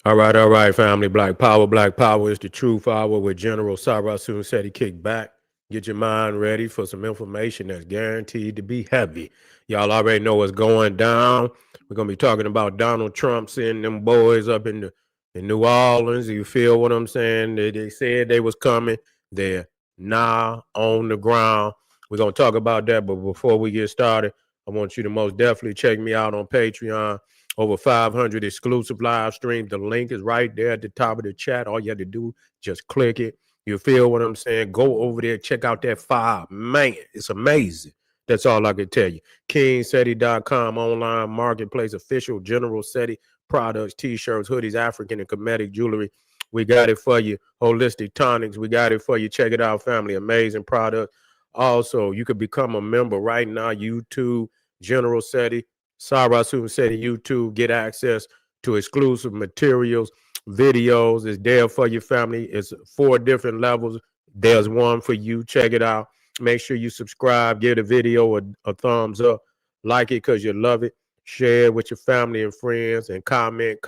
All right, family. Black Power is the truth hour with General SARA SETI kick back. Get your mind ready for some information that's guaranteed to be heavy. Y'all already know what's going down. We're gonna be talking about Donald Trump sending them boys up in New Orleans. You feel what I'm saying? They said they was coming. They're now on the ground. We're gonna talk about that. But before we get started, I want you to most definitely check me out on Patreon. Over 500 exclusive live streams. The link is right there at the top of the chat. All you have to do, just click it. You feel what I'm saying? Go over there, check out that file. Man, it's amazing. That's all I can tell you. KingSETI.com, online marketplace, official General SETI products, t-shirts, hoodies, African and Kemetic jewelry. We got it for you. Holistic tonics, we got it for you. Check it out, family. Amazing product. Also, you could become a member right now. YouTube, General SETI. SARA SETI YouTube, get access to exclusive materials, videos. It's there for your family. It's 4 different levels. There's one for you. Check it out. Make sure you subscribe, give the video a thumbs up, like it because you love it, share it with your family and friends, and comment.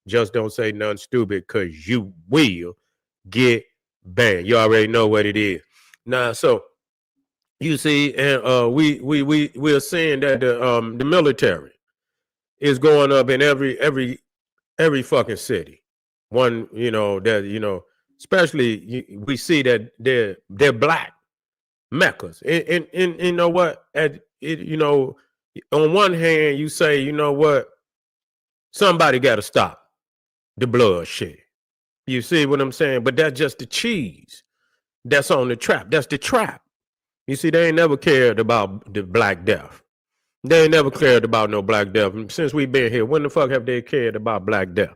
Just don't say nothing stupid because you will get banned. You already know what it is. Now, so you see, and we're seeing that the military is going up in every fucking city. One, especially we see that they're black meccas, and you know what? On one hand, you say, you know what, somebody got to stop the bloodshed. You see what I'm saying? But that's just the cheese that's on the trap. That's the trap. You see, they ain't never cared about the Black Death. They ain't never cared about no Black Death. Since we've been here, when the fuck have they cared about Black Death?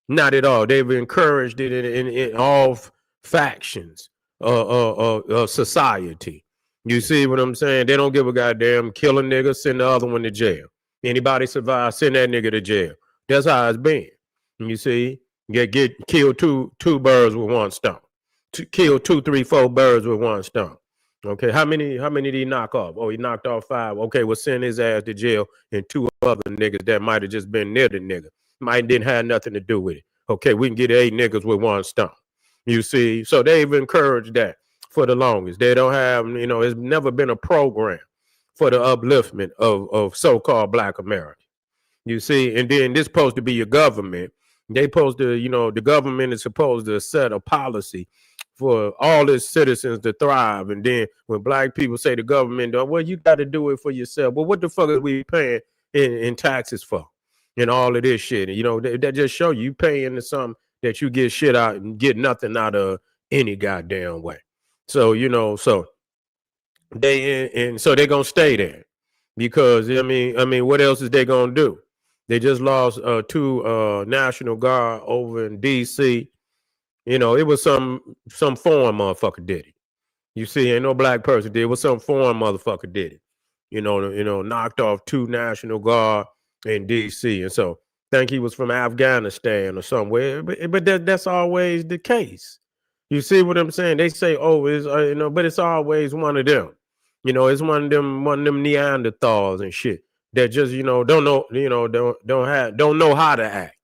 Not at all. They've encouraged it in all factions of society. You see what I'm saying? They don't give a goddamn. Kill a nigga, send the other one to jail. Anybody survive, send that nigga to jail. That's how it's been. You see, get killed two birds with one stone. Kill 2, 3, 4 birds with one stone. Okay, how many did he knock off? Oh, he knocked off 5. Okay, well, send his ass to jail and 2 other niggas that might have just been near the nigga. Might didn't have nothing to do with it. Okay, we can get 8 niggas with one stone. You see, so they've encouraged that for the longest. They don't have, it's never been a program for the upliftment of so-called Black America. You see, and then this supposed to be your government. They supposed to, the government is supposed to set a policy for all its citizens to thrive. And then when Black people say the government, well, you got to do it for yourself. Well, what the fuck are we paying in taxes for? And all of this shit. And, that just show you paying into something that you get shit out and get nothing out of any goddamn way. So, so so they're gonna stay there because what else is they gonna do? They just lost 2 National Guard over in DC. It was some foreign motherfucker did it. You see, ain't no black person did it. It was some foreign motherfucker did it. Knocked off 2 National Guard in DC. And so think he was from Afghanistan or somewhere. But that's always the case. You see what I'm saying? They say, oh, it's but it's always one of them. It's one of them Neanderthals and shit that just, don't know, don't know how to act.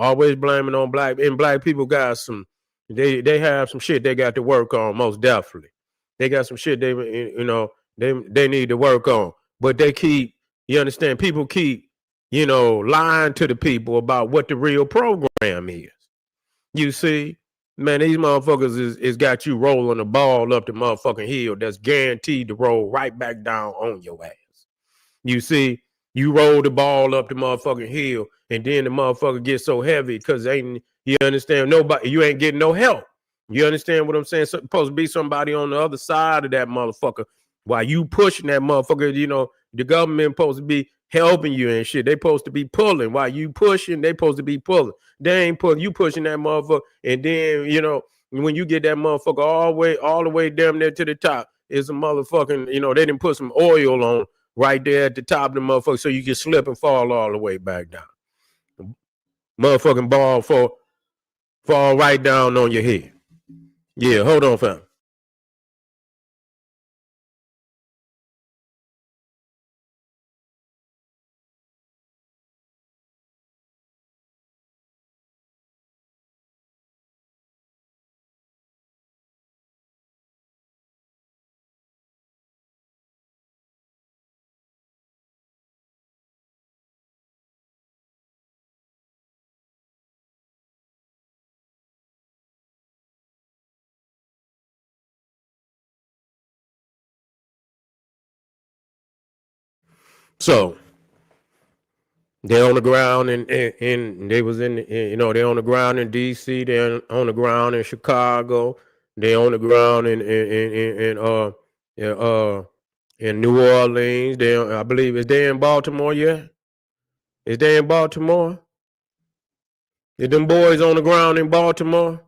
Always blaming on black, and black people got some, they have some shit they got to work on, most definitely. They got some shit they need to work on. But they keep, you understand, people keep, lying to the people about what the real program is. You see, man, these motherfuckers is got you rolling the ball up the motherfucking hill that's guaranteed to roll right back down on your ass. You see, you roll the ball up the motherfucking hill, and then the motherfucker gets so heavy because you understand, nobody, you ain't getting no help. You understand what I'm saying? So, supposed to be somebody on the other side of that motherfucker while you pushing that motherfucker. The government supposed to be helping you and shit. They supposed to be pulling while you pushing. They supposed to be pulling. They ain't pulling. You pushing that motherfucker, and then when you get that motherfucker all the way down there to the top, it's a motherfucking. They didn't put some oil on right there at the top of the motherfucker so you can slip and fall all the way back down. Motherfucking ball fall right down on your head. Yeah, hold on, fam. So they're on the ground and they was in, they're on the ground in DC, they're on the ground in Chicago, they're on the ground in New Orleans. I believe, is they in Baltimore yet? Is they in Baltimore? Is them boys on the ground in Baltimore?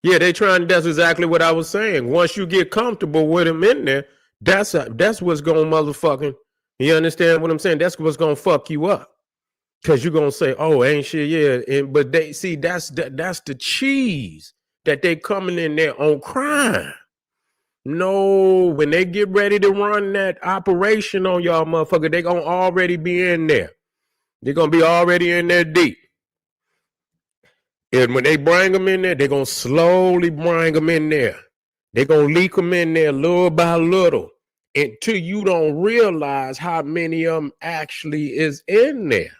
Yeah, they trying. That's exactly what I was saying. Once you get comfortable with them in there, that's what's gonna motherfucking. You understand what I'm saying? That's what's gonna fuck you up. Cause you're gonna say, "Oh, ain't shit, yeah." But they see that's the cheese that they coming in there on crime. No, when they get ready to run that operation on y'all, motherfucker, they gonna already be in there. They're gonna be already in there deep. And when they bring them in there, they're gonna slowly bring them in there. They're gonna leak them in there little by little until you don't realize how many of them actually is in there.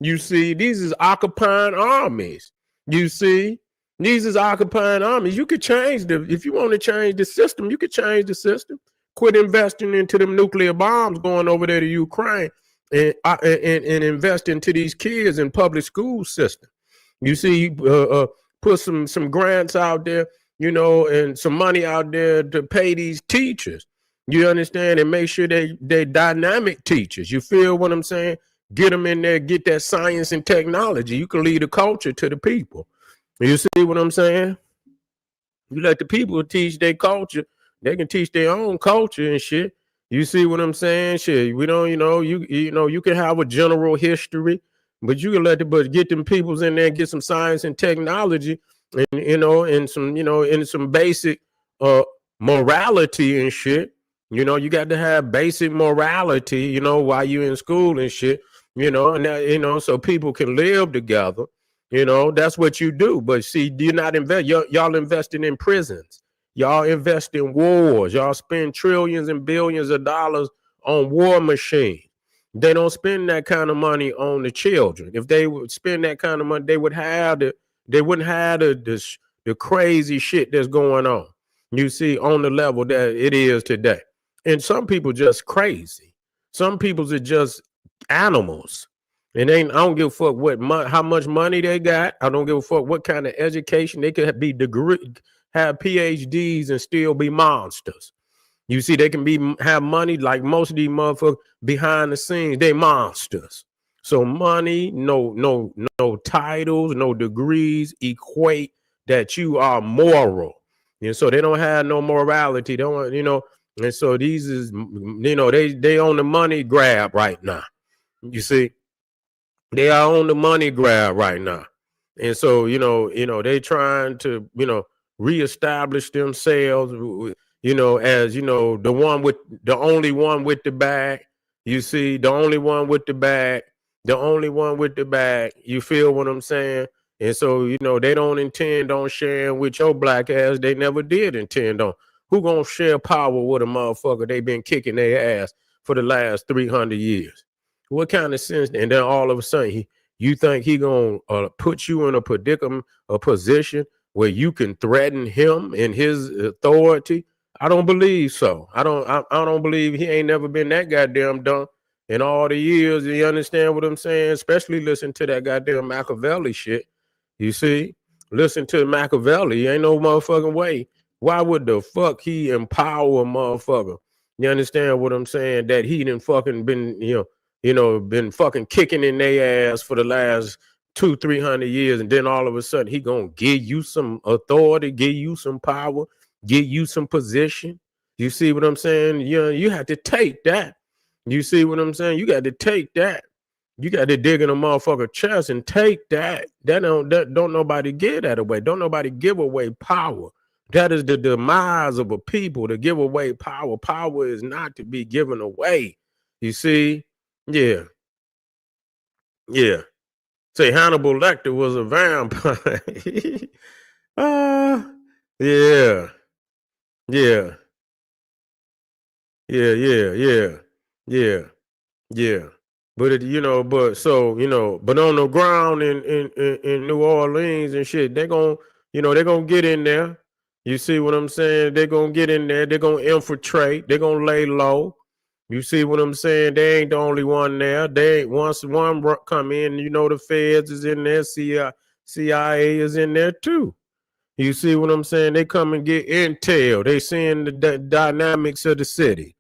You see, these is occupying armies. You see, these is occupying armies. You could change if you want to change the system, you could change the system. Quit investing into them nuclear bombs going over there to Ukraine and invest into these kids in public school system. You see, put some grants out there, and some money out there to pay these teachers. You understand? And make sure they dynamic teachers. You feel what I'm saying? Get them in there, get that science and technology. You can lead the culture to the people. You see what I'm saying? You let the people teach their culture. They can teach their own culture and shit. You see what I'm saying? Shit, we don't, you can have a general history, but you can get them peoples in there and get some science and technology and some basic morality and shit. You got to have basic morality, while you're in school and shit. So people can live together. That's what you do. But see, you're not y'all investing in prisons. Y'all invest in wars. Y'all spend trillions and billions of dollars on war machines. They don't spend that kind of money on the children. If they would spend that kind of money, they wouldn't have the crazy shit that's going on. You see, on the level that it is today. And some people just crazy. Some people are just animals. I don't give a fuck how much money they got. I don't give a fuck what kind of education. They could have PhDs and still be monsters. You see, they can have money like most of these motherfuckers behind the scenes. They monsters. So money, no titles, no degrees equate that you are moral. And so they don't have no morality. They don't, and so these is, they on the money grab right now. You see, they are on the money grab right now. And so, they trying to, reestablish themselves, as, the only one with the bag. You see, the only one with the bag, you feel what I'm saying? And so, they don't intend on sharing with your black ass. They never did intend on. Who gonna share power with a motherfucker they been kicking their ass for the last 300 years? What kind of sense? And then all of a sudden, you think he gonna put you in a predicament, a position where you can threaten him and his authority? I don't believe so. I don't believe he ain't never been that goddamn dumb in all the years. You understand what I'm saying? Especially listen to that goddamn Machiavelli shit. You see, listen to Machiavelli. Ain't no motherfucking way. Why would the fuck he empower a motherfucker? You understand what I'm saying? That he done fucking been, been fucking kicking in their ass for the last 200-300 years, and then all of a sudden he gonna give you some authority, give you some power, give you some position. You see what I'm saying? You have to take that. You see what I'm saying? You got to take that. You got to dig in a motherfucker chest and take that. Don't nobody give that away. Don't nobody give away power. That is the demise of a people, to give away power. Power is not to be given away. You see? Yeah. Yeah. Say Hannibal Lecter was a vampire. Yeah. Yeah. Yeah. But but on the ground in New Orleans and shit, they're gonna get in there. You see what I'm saying? They're gonna get in there, they're gonna infiltrate, they're gonna lay low. You see what I'm saying? They ain't the only one there. They ain't once one come in, you know, the feds is in there, CIA is in there too. You see what I'm saying? They come and get intel. They seeing the dynamics of the city.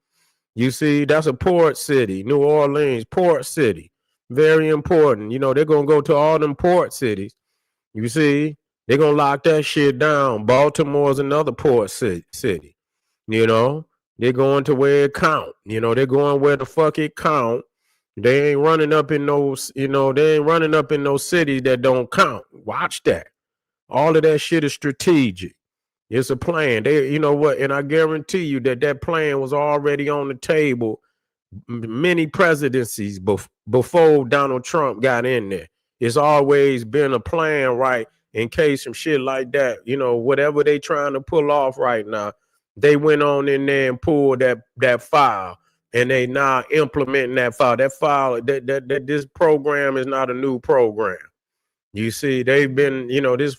You see, that's a port city, New Orleans, port city. Very important. You know, they're gonna go to all them port cities. You see, they're gonna lock that shit down. Baltimore's another port city. You know, they're going to where it count. You know, they're going where the fuck it count. They ain't running up in those, you know, they ain't running up in those cities that don't count. Watch that. All of that shit is strategic. It's a plan. They, you know what? And I guarantee you that that plan was already on the table many presidencies before Donald Trump got in there. It's always been a plan, right? In case some shit like that, you know, whatever they trying to pull off right now, they went on in there and pulled that file, and they now implementing that file. That file, that this program is not a new program. You see, they've been, you know, this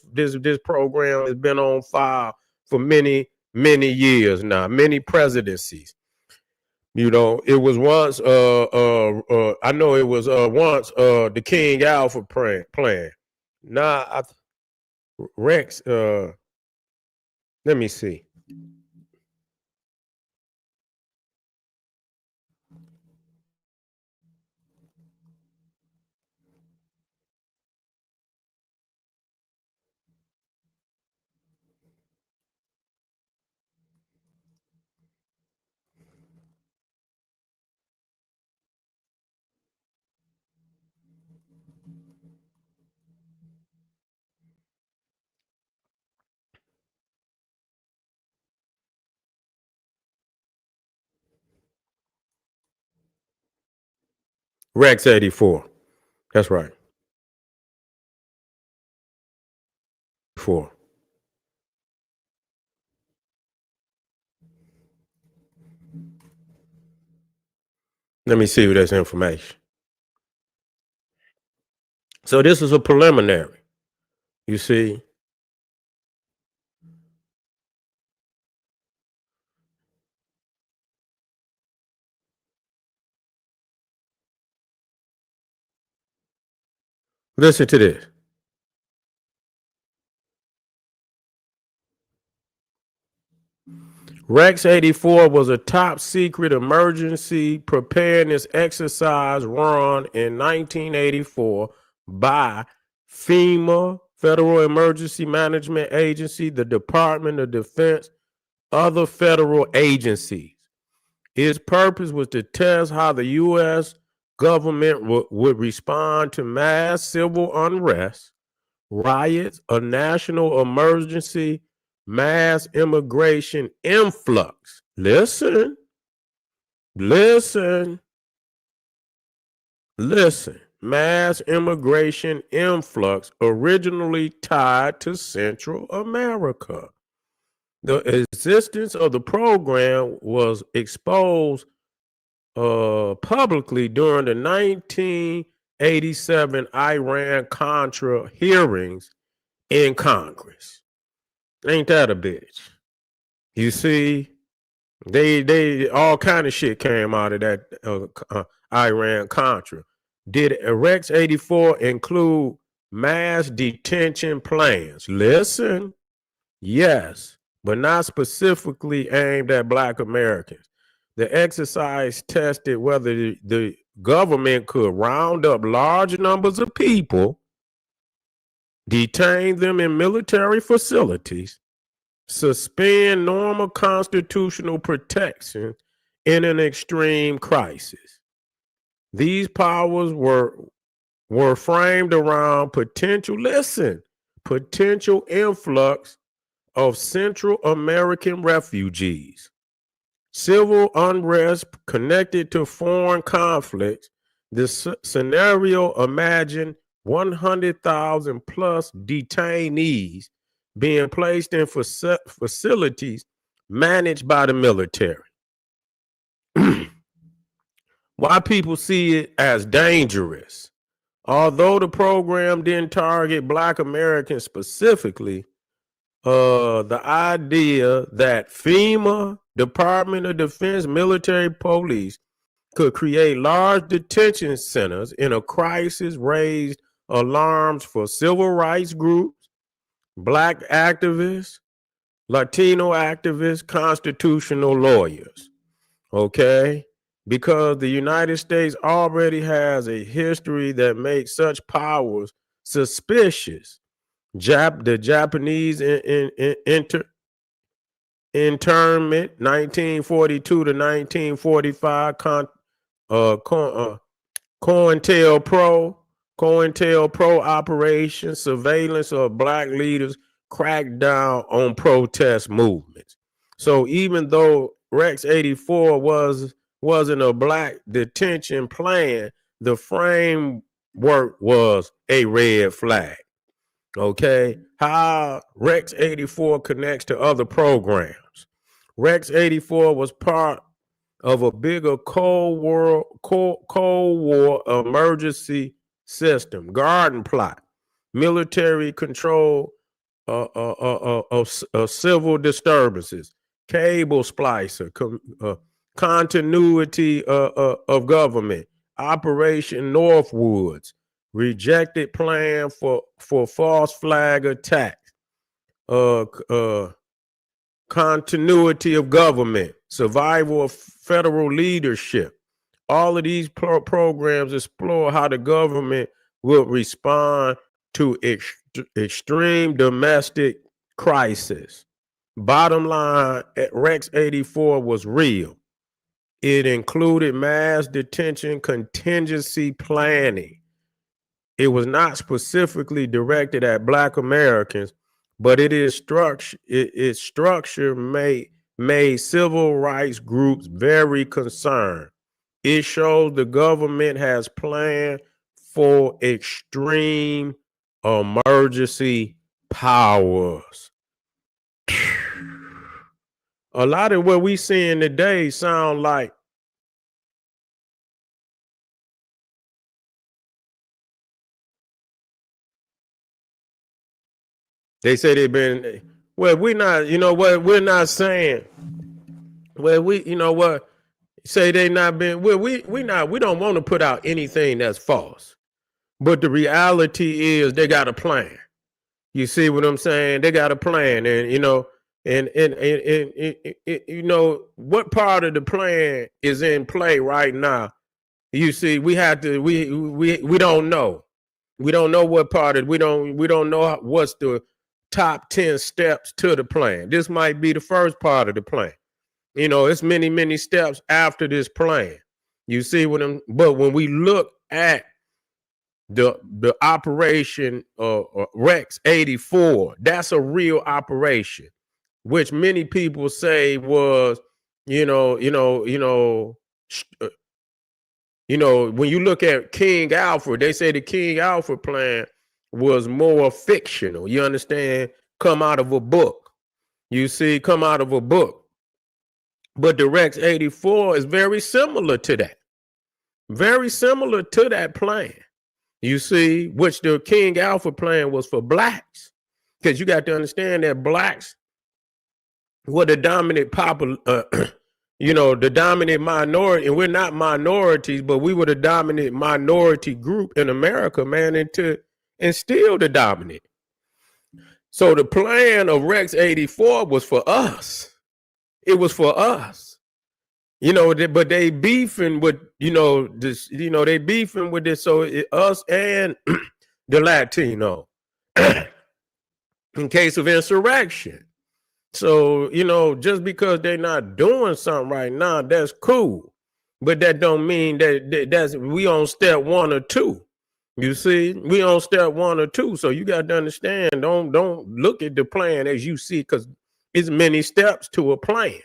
program has been on file for many years now, many presidencies. You know, it was once I know it was once the King Alpha plan. Now Rex, let me see. Rex 84. That's right. 4. Let me see this information. So this is a preliminary. You see. Listen to this. Rex 84 was a top secret emergency preparedness exercise run in 1984 by FEMA, Federal Emergency Management Agency, the Department of Defense, other federal agencies. Its purpose was to test how the U.S. government would respond to mass civil unrest, riots, a national emergency, mass immigration influx. Listen. Mass immigration influx originally tied to Central America. The existence of the program was exposed publicly during the 1987 Iran-Contra hearings in Congress. Ain't that a bitch? You see, they all kind of shit came out of that Iran-Contra. Did Rex 84 include mass detention plans? Listen, yes, but not specifically aimed at Black Americans. The exercise tested whether the government could round up large numbers of people, detain them in military facilities, suspend normal constitutional protection in an extreme crisis. These powers were framed around potential influx of Central American refugees, civil unrest connected to foreign conflicts. This scenario imagined 100,000 plus detainees being placed in facilities managed by the military. Why people see it as dangerous. Although the program didn't target Black Americans specifically, the idea that FEMA, Department of Defense, military police could create large detention centers in a crisis, raised alarms for civil rights groups, black activists, Latino activists, constitutional lawyers. Okay? Because the United States already has a history that makes such powers suspicious. The Japanese internment, 1942 to 1945, COINTELPRO operation, surveillance of black leaders, cracked down on protest movements. So even though Rex 84 wasn't a black detention plan, the framework was a red flag. Okay, how Rex 84 connects to other programs. Rex 84 was part of a bigger Cold War emergency system, garden plot, military control of civil disturbances, cable splicer, continuity of government, Operation Northwoods, rejected plan for false flag attacks, continuity of government, survival of federal leadership. All of these programs explore how the government will respond to extreme domestic crisis. Bottom line, Rex 84 was real. It included mass detention contingency planning. It was not specifically directed at Black Americans, but its structure made civil rights groups very concerned. It shows the government has planned for extreme emergency powers. A lot of what we seeing today sound like they say they've been, well, we're not, you know what, we're not saying, well, we, you know what, say they not been, well, we don't want to put out anything that's false. But the reality is they got a plan. You see what I'm saying? They got a plan. And, you know, and you know, what part of the plan is in play right now? You see, we have to, we don't know. We don't know what part of, we don't know what's the top 10 steps to the plan. This might be the first part of the plan. You know, it's many steps after this plan. You see what I'm, but when we look at the operation Rex 84, that's a real operation, which many people say was, when you look at King Alfred, they say the King Alfred plan was more fictional. You understand? Come out of a book. You see, come out of a book. But the Rex 84 is very similar to that. Very similar to that plan. You see, which the King Alfred plan was for blacks. Because you got to understand that blacks were the dominant the dominant minority, and we're not minorities, but we were the dominant minority group in America, man, and still the dominant. So the plan of Rex 84 was for us. It was for us. But they beefing with, they beefing with this. So us and the Latino in case of insurrection. So, just because they're not doing something right now, that's cool. But that don't mean that's we on step 1 or 2. You see, we on step 1 or 2. So you got to understand, don't look at the plan as you see, because it's many steps to a plan.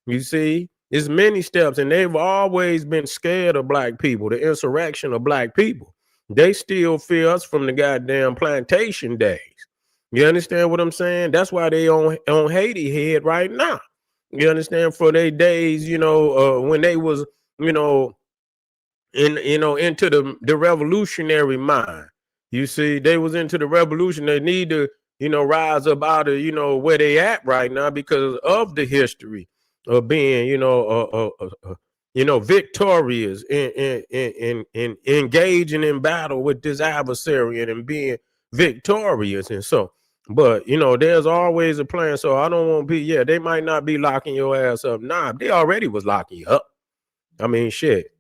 You see, it's many steps, and they've always been scared of black people, the insurrection of black people. They still fear us from the goddamn plantation days. You understand what I'm saying? That's why they on Haiti head right now. You understand? For their days, when they was, into the revolutionary mind. You see, they was into the revolution. They need to, rise up out of, where they at right now because of the history of being, victorious in engaging in battle with this adversary and being victorious. And so, but there's always a plan. So I don't want to be, they might not be locking your ass up. Nah, they already was locking you up. I mean, shit.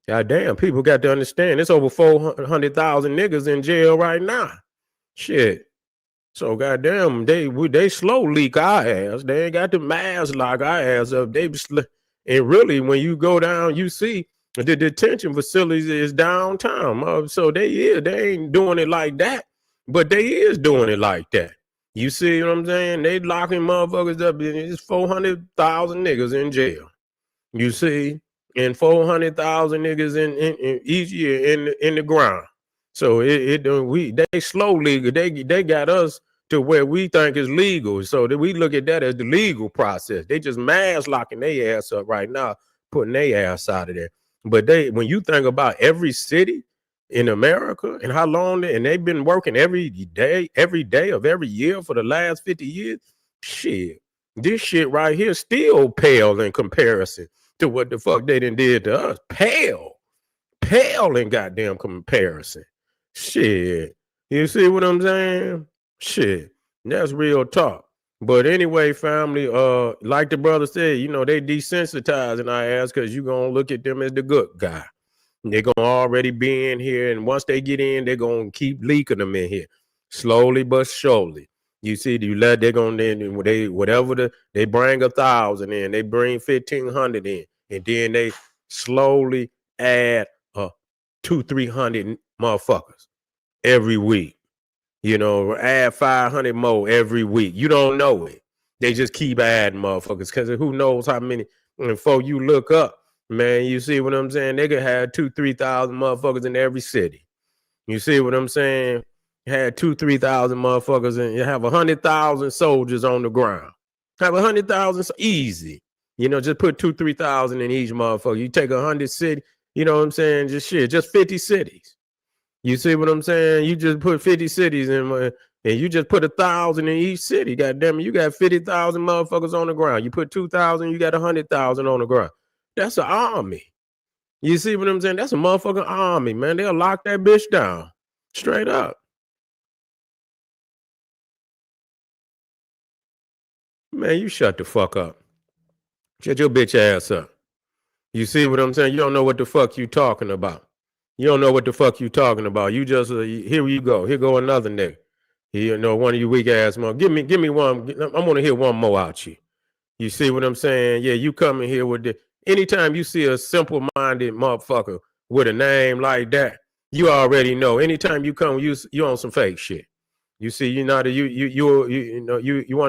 God damn, people got to understand it's over 400,000 niggas in jail right now. Shit. So goddamn, they slow leak our ass. They ain't got the mass lock our ass up. And really, when you go down, you see the detention facilities is downtown. So they ain't doing it like that, but they is doing it like that. You see what I'm saying? They locking motherfuckers up. It's 400,000 niggas in jail. You see, and 400,000 niggas in each year in the ground. So they slowly they got us to where we think is legal. So that we look at that as the legal process. They just mass locking their ass up right now, putting their ass out of there. But when you think about every city in America and how long and they've been working every day of every year for the last 50 years, shit, this shit right here still pale in comparison to what the fuck they done did to us. Pale in goddamn comparison. Shit. You see what I'm saying? Shit. That's real talk. But anyway, family, like the brother said, they desensitizing our ass because you're going to look at them as the good guy. They're going to already be in here. And once they get in, they're going to keep leaking them in here. Slowly but surely. You see, they're going to, they bring 1,000 in. They bring 1,500 in. And then they slowly add 200-300 motherfuckers every week. Add 500 more every week. You don't know it. They just keep adding motherfuckers because who knows how many. And before you look up, man, you see what I'm saying? They could have 2,000-3,000 motherfuckers in every city. You see what I'm saying? Had 2,000-3,000 motherfuckers and you have 100,000 soldiers on the ground. Have 100,000 easy. Just put 2,000-3,000 in each motherfucker. You take 100 cities. You know what I'm saying? Just 50 cities. You see what I'm saying? You just put 50 cities in, and you just put 1,000 in each city. God damn it, you got 50,000 motherfuckers on the ground. You put 2,000, you got 100,000 on the ground. That's an army. You see what I'm saying? That's a motherfucking army, man. They'll lock that bitch down. Straight up. Man, you shut the fuck up. Shut your bitch ass up. You see what I'm saying? You don't know what the fuck you talking about. You don't know what the fuck you talking about. You just here you go. Here go another nigga. One of you weak ass motherfuckers. Give me one. I'm gonna hear one more out you. You see what I'm saying? Yeah, you coming here with the. Anytime you see a simple-minded motherfucker with a name like that, you already know. Anytime you come, you on some fake shit. You see, you one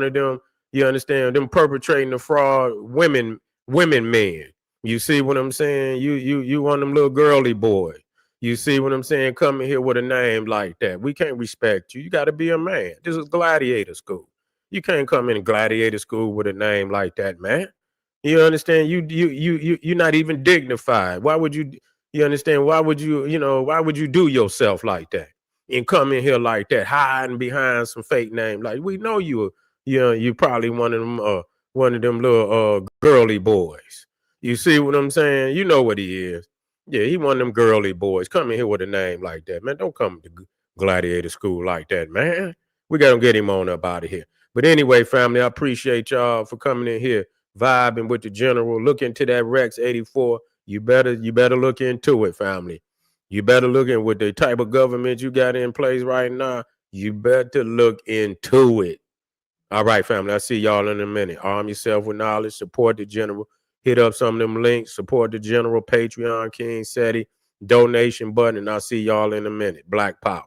of them. You understand them perpetrating the fraud, women men. You see what I'm saying? You one of them little girly boys. You see what I'm saying? Coming here with a name like that. We can't respect you. You got to be a man. This is gladiator school. You can't come in gladiator school with a name like that, man. You understand? You're not even dignified. Why would you understand? Why would you do yourself like that? And come in here like that, hiding behind some fake name. Like we know you probably one of them little girly boys. You see what I'm saying? You know what he is. Yeah, he one of them girly boys. Come in here with a name like that, man. Don't come to gladiator school like that, man. We got to get him on up out of here. But anyway, family, I appreciate y'all for coming in here, vibing with the general. Look into that Rex 84. You better look into it, family. You better look in with the type of government you got in place right now. You better look into it. All right, family. I'll see y'all in a minute. Arm yourself with knowledge. Support the general. Hit up some of them links. Support the general. Patreon, King SETI, donation button. And I'll see y'all in a minute. Black Power.